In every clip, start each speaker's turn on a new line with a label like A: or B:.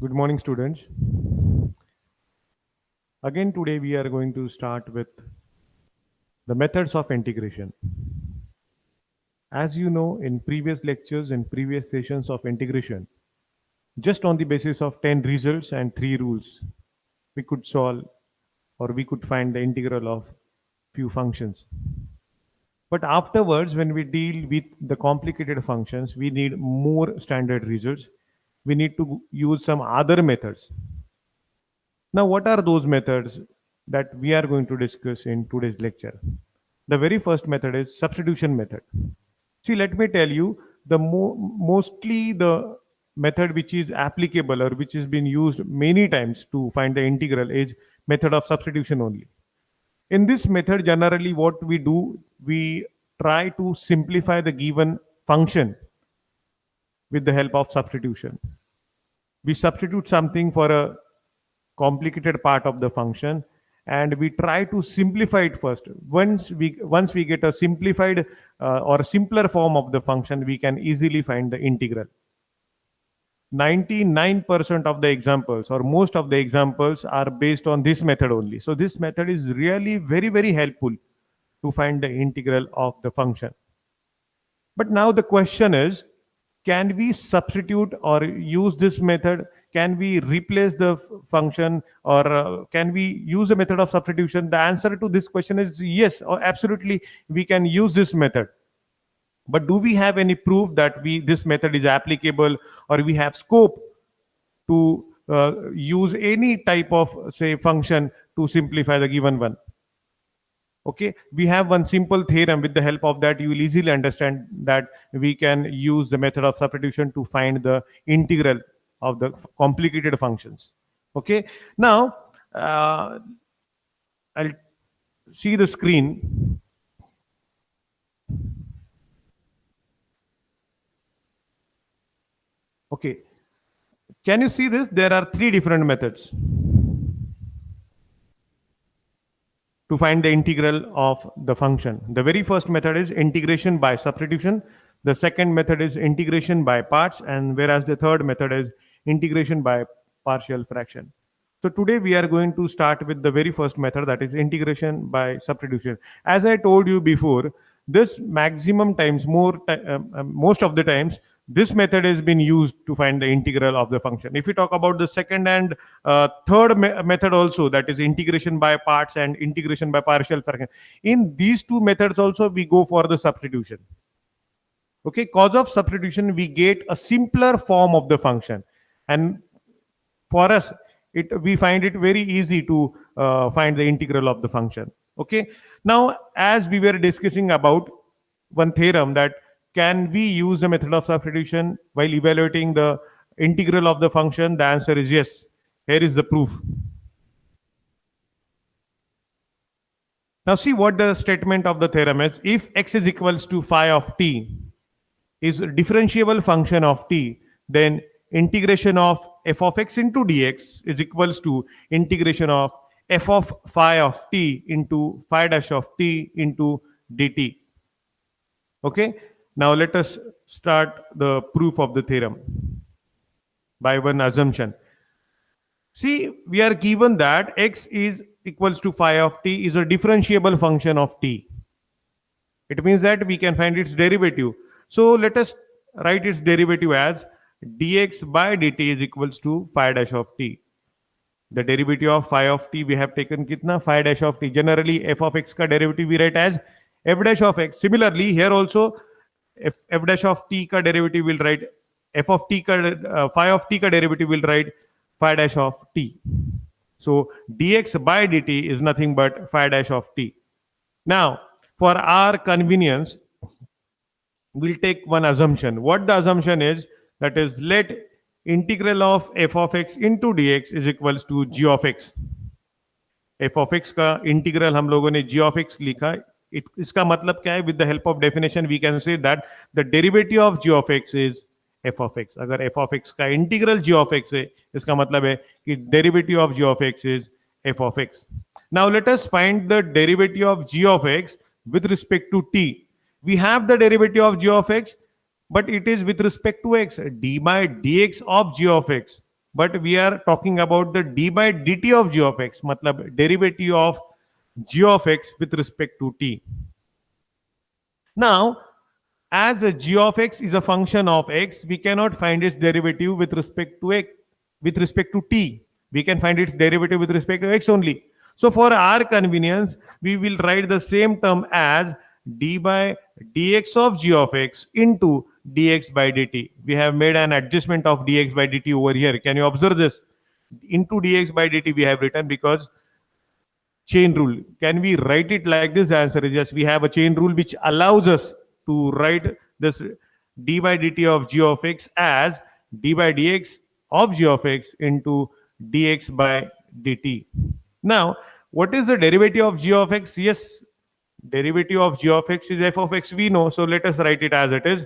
A: Good morning, students. Again, today we are going to start with the methods of integration. As you know, in previous lectures and previous sessions of integration, just on the basis of 10 results and 3 rules, we could solve or we could find the integral of few functions. But afterwards, when we deal with the complicated functions, we need more standard results. We need to use some other methods. Now, what are those methods that we are going to discuss in today's lecture? The very first method is substitution method. See, let me tell you, mostly the method which is applicable or which has been used many times to find the integral is method of substitution only. In this method, generally what we do, we try to simplify the given function with the help of substitution. We substitute something for a complicated part of the function and we try to simplify it first. Once we get a simplified or simpler form of the function, we can easily find the integral. 99% of the examples or most of the examples are based on this method only. So this method is really very helpful to find the integral of the function. But now the question is, can we substitute or use this method? Can we replace the function or can we use a method of substitution? The answer to this question is yes, or absolutely we can use this method. But do we have any proof that this method is applicable or we have scope to use any type of, say, function to simplify the given one? Okay, we have one simple theorem. With the help of that, you will easily understand that we can use the method of substitution to find the integral of the complicated functions. Okay, now I'll see the screen. Okay, can you see this? There are 3 different methods to find the integral of the function. The very first method is integration by substitution. The second method is integration by parts, and whereas the third method is integration by partial fraction. So today we are going to start with the very first method, that is integration by substitution. As I told you before, this maximum times, most of the times, this method has been used to find the integral of the function. If we talk about the second and third method also, that is integration by parts and integration by partial fraction, in these 2 methods also we go for the substitution. Okay, cause of substitution we get a simpler form of the function, and for us we find it very easy to find the integral of the function. Okay, now as we were discussing about one theorem, that can we use a method of substitution while evaluating the integral of the function? The answer is yes. Here is the proof. Now see what the statement of the theorem is. If x is equals to phi of t is a differentiable function of t, then integration of f of x into dx is equals to integration of f of phi of t into phi dash of t into dt. Okay, now let us start the proof of the theorem by one assumption. See, we are given that x is equals to phi of t is a differentiable function of t. It means that we can find its derivative. So let us write its derivative as dx by dt is equals to phi dash of t. The derivative of phi of t we have taken kitna? Phi dash of t. Generally f of x ka derivative we write as f dash of x. Similarly, here also f dash of t ka derivative will write f of t ka phi of t ka derivative will write phi dash of t. So dx by dt is nothing but phi dash of t. Now, for our convenience, we'll take one assumption. What the assumption is, that is, let integral of f of x into dx is equals to g of x. f of x का integral हम लोगों ने g of x लिखा. इसका मतलब क्या है? With the help of definition we can say that the derivative of g of x is f of x. अगर f of x का इंटीग्रल g of x है, इसका मतलब है कि derivative of g of x is f of x. Now let us find the derivative of g of x with respect to t. We have the derivative of g of x, but it is with respect to x. D by dx of g of x but we are talking about the d by dt of g of x, matlab derivative of g of x with respect to t. Now, as a g of x is a function of x, we cannot find its derivative with respect to x, with respect to t. We can find its derivative with respect to x only. So for our convenience, we will write the same term as d by dx of g of x into dx by dt. We have made an adjustment of dx by dt over here. Can you observe this? Into dx by dt we have written because chain rule. Can we write it like this? The answer is yes. We have a chain rule which allows us to write this d by dt of g of x as d by dx of g of x into dx by dt. Now, what is the derivative of g of x? Yes, derivative of g of x is f of x, we know. So let us write it as it is,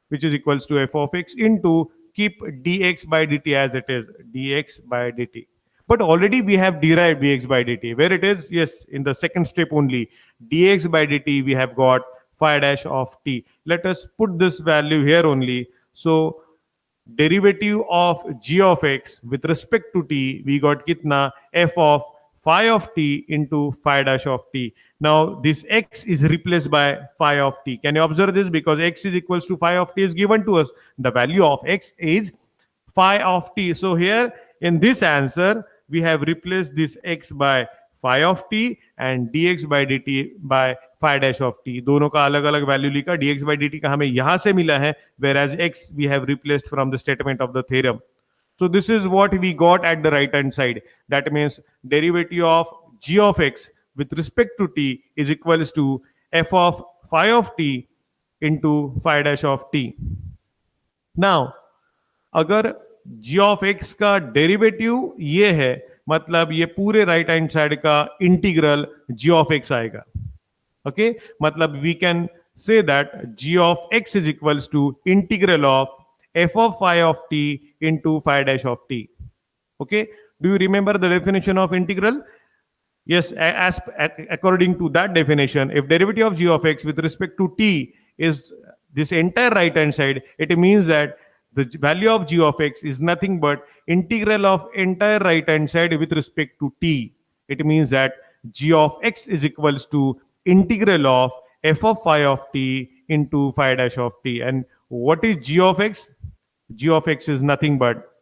A: which is equals to f of x into, keep dx by dt as it is, dx by dt. But already we have derived dx by dt. Where it is? Yes, in the second step only. Dx by dt we have got phi dash of t. Let us put this value here only. So derivative of g of x with respect to t, we got kitna? F of phi of t into phi dash of t. Now this x is replaced by phi of t. Can you observe this? Because x is equals to phi of t is given to us. The value of x is phi of t. So here in this answer, we have replaced this x by phi of t and dx by dt by phi dash of t. दोनों का अलग अलग value लिखा. dx by dt का हमें यहां से मिला है, whereas x we have replaced from the statement of the theorem. So this is what we got at the right hand side. That means derivative of g of x with respect to t is equals to f of phi of t into phi dash of t. Now, अगर g of x का derivative ये है, मतलब ये पूरे right hand side का integral g of x आएगा. Okay, मतलब we can say that g of x is equals to integral of f of phi of t into phi dash of t. Okay, do you remember the definition of integral? Yes, as according to that definition, if derivative of g of x with respect to t is this entire right hand side, it means that the value of g of x is nothing but integral of entire right hand side with respect to t. It means that g of x is equals to integral of f of phi of t into phi dash of t. And what is g of x? G of x is nothing but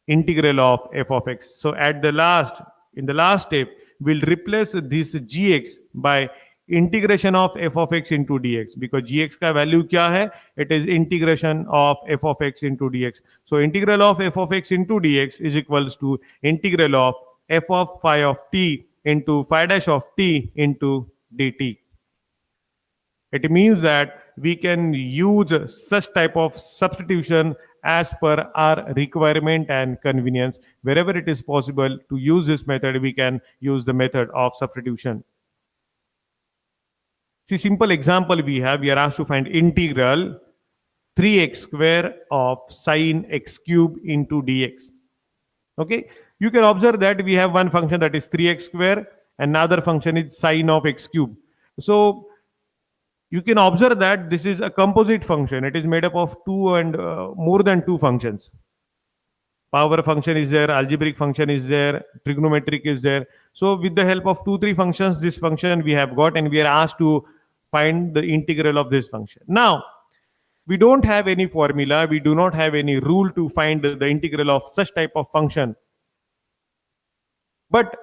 A: integral of f of x. So at the last, in the last step, we'll replace this gx by integration of f of x into dx, because gx का value क्या है? It is integration of f of x into dx. So integral of f of x into dx is equals to integral of f of phi of t into phi dash of t into dt. It means that we can use such type of substitution as per our requirement and convenience. Wherever it is possible to use this method, we can use the method of substitution. See, simple example we are asked to find integral 3x square of sine x cube into dx. Okay, you can observe that we have one function that is 3x square, and another function is sine of x cube. So you can observe that this is a composite function. It is made up of two and more than two functions. Power function is there, algebraic function is there, trigonometric is there. So with the help of 2-3 functions, this function we have got, and we are asked to find the integral of this function. Now, we don't have any formula, we do not have any rule to find the integral of such type of function. But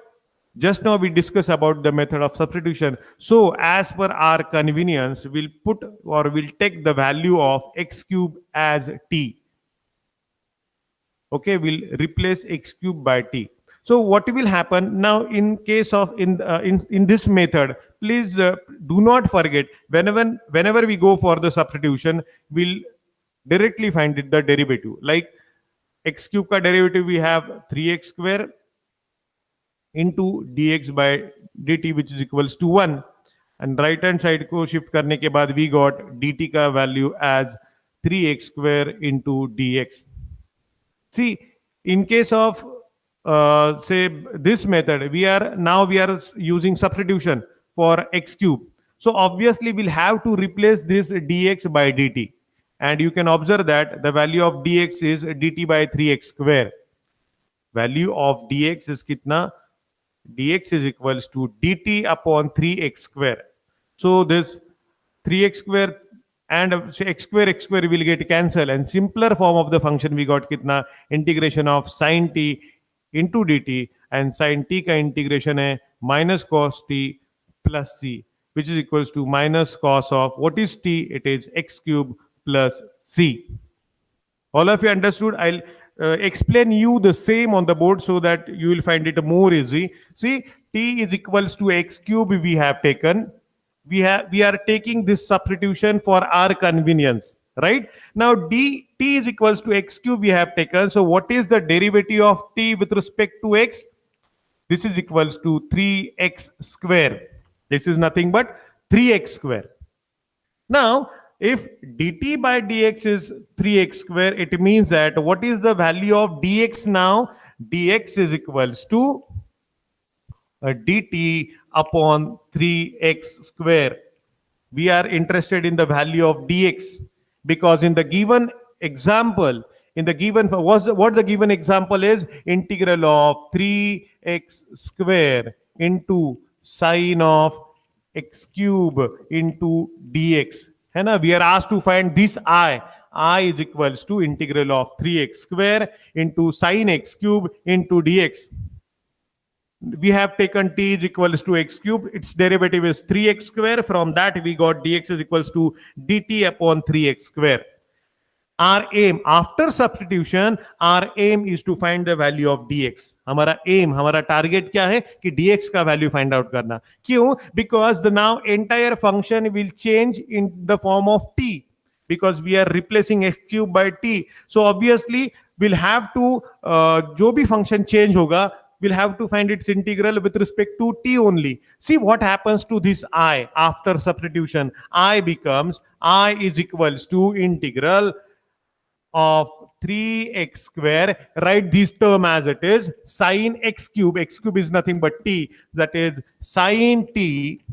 A: just now we discussed about the method of substitution. So as per our convenience, we'll put or we'll take the value of x cube as t. Okay, we'll replace x cube by t. So what will happen now in case of in this method? Please do not forget, whenever we go for the substitution, we'll directly find the derivative. Like x cube ka derivative we have 3x square into dx by dt, which is equals to 1, and right hand side को shift करने के बाद we got dt का value as 3x square into dx. See, in case of say this method, we are using substitution for x cube. So obviously we'll have to replace this dx by dt. and you can observe that the value of dx is dt by 3x square. Value of dx is kitna? Dx is equals to dt upon 3x square. So this 3x square and x square will get cancelled, and simpler form of the function we got kitna? Integration of sin t into dt, and sin t का integration है minus cos t plus c, which is equals to minus cos of what is t? It is x cube plus c. All of you understood? I'll explain you the same on the board so that you will find it more easy. See, t is equals to x cube we have taken. We are taking this substitution for our convenience, right? Now t is equals to x cube we have taken. So what is the derivative of t with respect to x? This is equals to 3x square. This is nothing but 3x square. Now, if dt by dx is 3x square, it means that what is the value of dx now? Dx is equals to dt upon 3x square. We are interested in the value of dx because in the given example, in the given, what the given example is? Integral of 3x square into sine of x cube into dx. है ना? We are asked to find this I. I is equals to integral of 3x square into sine x cube into dx. We have taken t is equals to x cube. Its derivative is 3x square. From that we got dx is equals to dt upon 3x square. Our aim after substitution, our aim is to find the value of dx. हमारा aim, हमारा target क्या है कि dx का value find out करना. क्यों? Because the now entire function will change in the form of t, because we are replacing x cube by t. So obviously we'll have to जो भी function change होगा, we'll have to find its integral with respect to t only. See what happens to this I after substitution. I becomes I is equals to integral of 3x square. Write this term as it is, sine x cube. X cube is nothing but t. That is sine t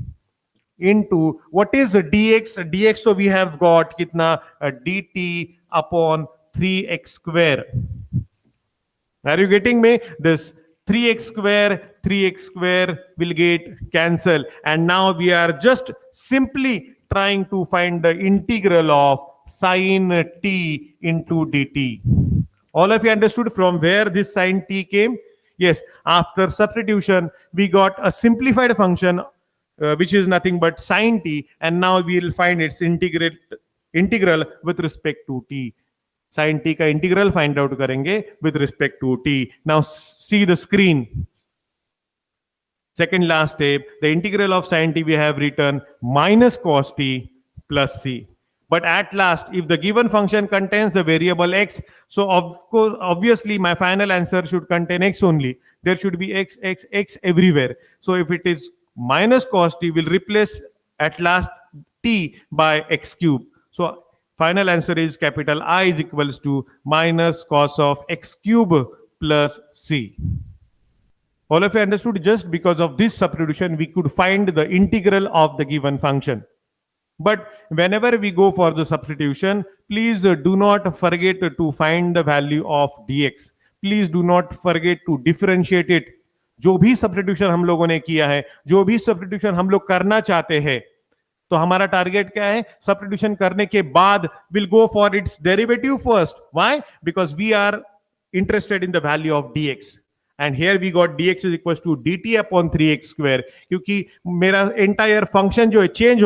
A: into what is dx? Dx, so we have got kitna? Dt upon 3x square. Are you getting me? This 3x square will get cancelled, and now we are just simply trying to find the integral of sine t into dt. All of you understood from where this sine t came? Yes, after substitution we got a simplified function which is nothing but sine t, and now we will find its integral with respect to t. Sin t का integral find out करेंगे with respect to t. Now see the screen. Second last step, the integral of sin t we have written minus cos t plus c. But at last, if the given function contains the variable x, so of course, obviously my final answer should contain x only. There should be x everywhere. So if it is minus cos t, we'll replace at last t by x cube. So final answer is capital I is equals to minus cos of x cube plus c. All of you understood? Just because of this substitution, we could find the integral of the given function. But whenever we go for the substitution, please do not forget to find the value of dx. Please do not forget to differentiate it. जो भी substitution हम लोगों ने किया है, जो भी substitution हम लोग करना चाहते हैं, तो हमारा टारगेट क्या है? सब्स्टिट्यूशन करने के बाद will go for its derivative first. Why? Because we are interested in the value of dx, and here we got dx is equal to dt upon 3x square, क्योंकि मेरा एंटायर फंक्शन जो है change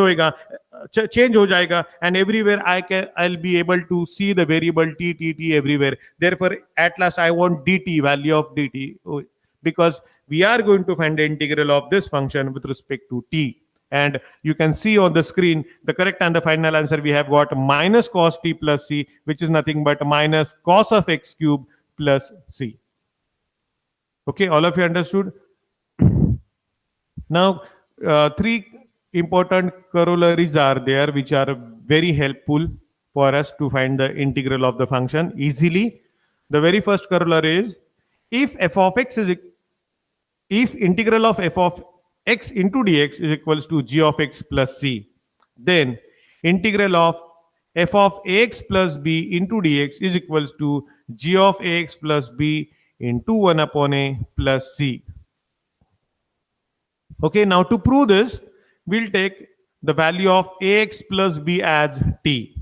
A: हो जाएगा, and everywhere I will be able to see the variable t everywhere. Therefore at last I want dt, value of dt, because we are going to find the integral of this function with respect to t. And you can see on the screen the correct and the final answer. We have got minus cos t plus c, which is nothing but minus cos of x cube plus c. Okay, all of you understood? Now, three important corollaries are there which are very helpful for us to find the integral of the function easily. The very first corollary is, if integral of f of x into dx is equals to g of x plus c, then integral of f of ax plus b into dx is equals to g of ax plus b into 1 upon a plus c. Okay, now to prove this, we'll take the value of ax plus b as t.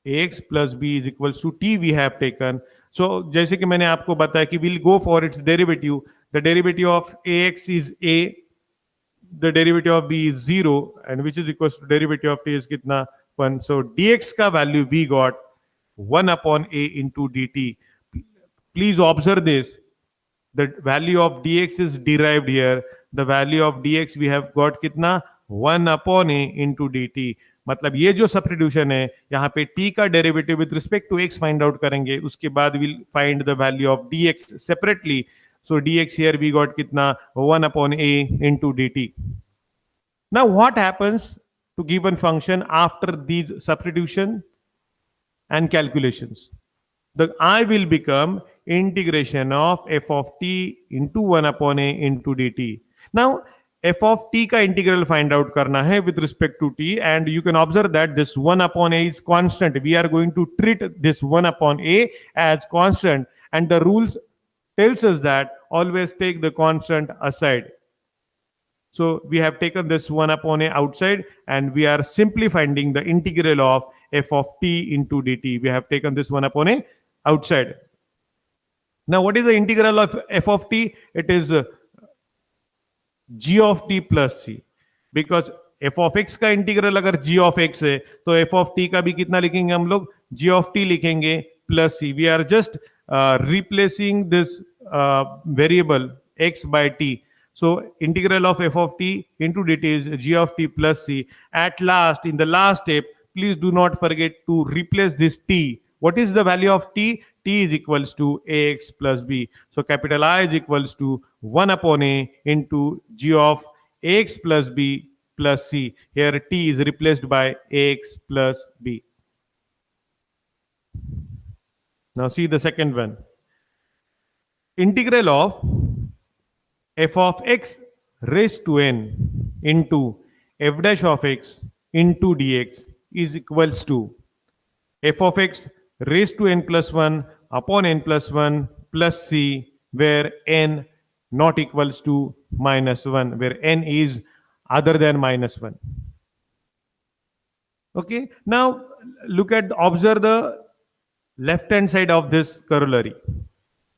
A: ax plus b is equals to t we have taken. So जैसे कि मैंने आपको बताया कि we'll go for its derivative. The derivative of ax is a, the derivative of b is 0, and which is equals to derivative of t is कितना 1. So dx का value we got 1 upon a into dt. Please observe this. The value of dx is derived here. The value of dx we have got कितना 1 upon a into dt. मतलब ये जो substitution है यहाँ पे t का derivative with respect to x find out करेंगे, उसके बाद will find the value of dx separately. So dx here we got कितना 1 upon a into dt. Now what happens to given function after these substitution and calculations? The I will become integration of f of t into 1 upon a into dt. Now f of t का integral find out करना है with respect to t, and you can observe that this 1 upon a is constant. We are going to treat this 1 upon a as constant, and the rules tells us that always take the constant aside. So we have taken this 1 upon a outside, and we are simply finding the integral of f of t into dt. We have taken this 1 upon a outside. Now what is the integral of f of t? It is g of t plus c. Because f of x का integral अगर g of x है तो f of t का भी कितना लिखेंगे हम लोग? g of t लिखेंगे plus c. We are just replacing this variable x by t. So integral of f of t into dt is g of t plus c. At last, in the last step, please do not forget to replace this t. What is the value of t? T is equals to ax plus b. So capital I is equals to 1 upon a into g of ax plus b plus c. Here t is replaced by ax plus b. Now see the second one. Integral of f of x raised to n into f dash of x into dx is equals to f of x raised to n plus 1 upon n plus 1 plus c, where n not equals to minus 1, where n is other than minus 1. Okay, now look at, observe the left hand side of this corollary.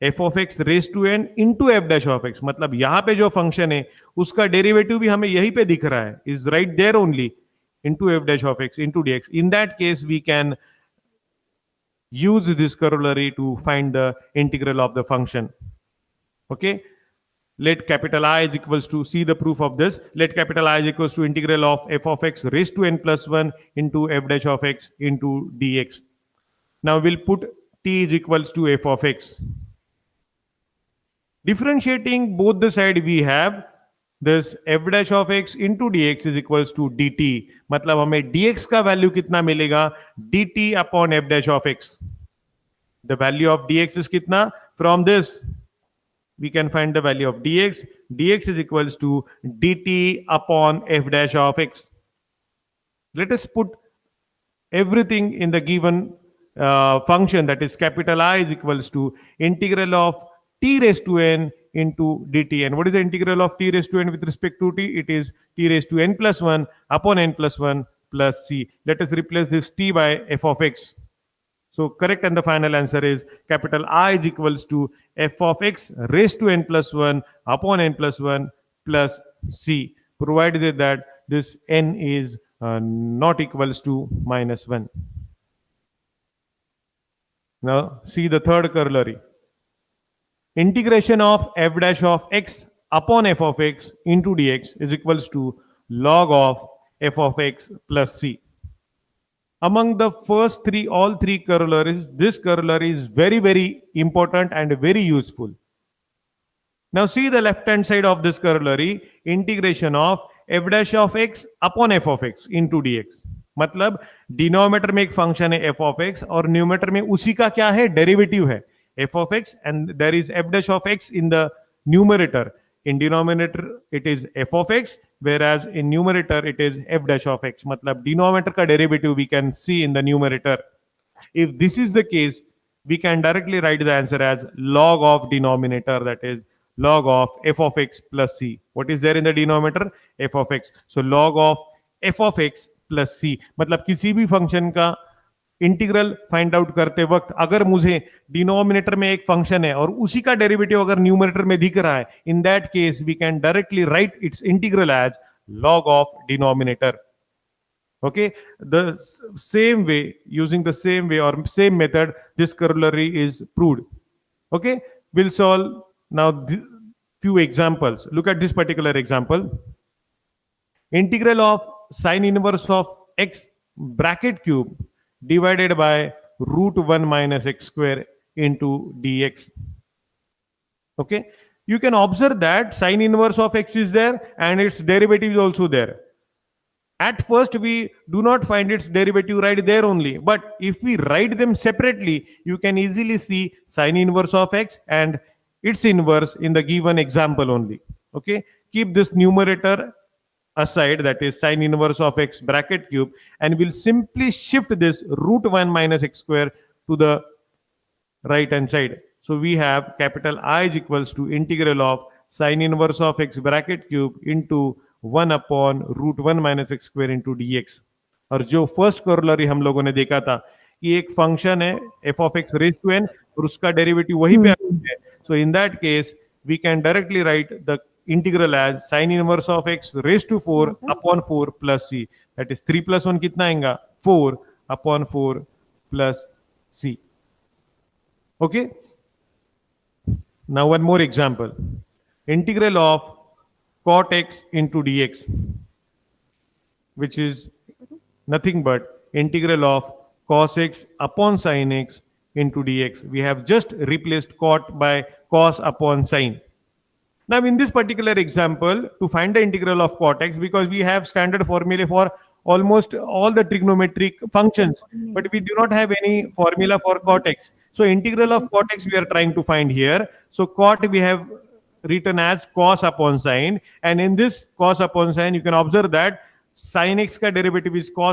A: f of x raised to n into f dash of x, मतलब यहां पे जो function है उसका derivative भी हमें यहीं पे दिख रहा है, is right there only, into f dash of x into dx. In that case we can use this corollary to find the integral of the function. Okay, let capital I is equals to, see the proof of this, let capital I is equals to integral of f of x raised to n plus 1 into f dash of x into dx. Now we'll put t is equals to f of x. Differentiating both the side, we have this f dash of x into dx is equals to dt. मतलब हमें dx का value कितना मिलेगा? dt upon f dash of x. The value of dx is कितना? From this we can find the value of dx. dx is equals to dt upon f dash of x. Let us put everything in the given function, that is capital I is equals to integral of t raised to n into dt. And what is the integral of t raised to n with respect to t? It is t raised to n plus 1 upon n plus 1 plus c. Let us replace this t by f of x. So correct, and the final answer is capital I is equals to f of x raised to n plus 1 upon n plus 1 plus c, provided that this n is not equals to minus 1. Now see the third corollary. Integration of f dash of x upon f of x into dx is equals to log of f of x plus c. Among the first three, all three corollaries, this corollary is very, very important and very useful. Now see the left hand side of this corollary, integration of f dash of x upon f of x into dx. मतलब denominator में एक function है f of x और numerator में उसी का क्या है? डेरिवेटिव है f of x, and there is f dash of x in the numerator. In denominator it is f of x, whereas in numerator it is f dash of x. मतलब denominator का derivative we can see in the numerator. If this is the case, we can directly write the answer as log of denominator, that is log of f of x plus c. What is there in the denominator? F of x. So log of f of x plus c. मतलब किसी भी function का integral find out करते वक्त अगर मुझे denominator में एक फंक्शन है और उसी का डेरिवेटिव अगर न्यूमरेटर में दिख रहा है, in that case we can directly write its integral as log of denominator. Okay, the same way, using the same way or same method, this corollary is proved. Okay, we'll solve now few examples. Look at this particular example. Integral of sine inverse of x bracket cube divided by root 1 minus x square into dx. Okay, you can observe that sine inverse of x is there and its derivative is also there. At first we do not find its derivative right there only, but if we write them separately, you can easily see sine inverse of x and its inverse in the given example only. Okay, keep this numerator aside, that is sine inverse of x bracket cube, and we'll simply shift this root 1 minus x square to the right hand side. So we have capital I is equals to integral of sine inverse of x bracket cube into 1 upon root 1 minus x square into dx. और जो first corollary हम लोगों ने देखा था कि एक function है f of x raised to n और उसका डेरिवेटिव वहीं पे है. So in that case we can directly write the integral as sine inverse of x raised to 4 upon 4 plus c. That is 3 plus 1 कितना आएगा? 4 upon 4 plus c. Okay. Now one more example. Integral of cot x into dx, which is nothing but integral of cos x upon sin x into dx. We have just replaced cot by cos upon sin. Now in this particular example, to find the integral of cot x, because we have standard formula for almost all the trigonometric functions, but we do not have any formula for cot x. So integral of cot x we are trying to find here. So cot we have written as cos upon sin, and in this cos upon sin you can observe that sin x का derivative is cos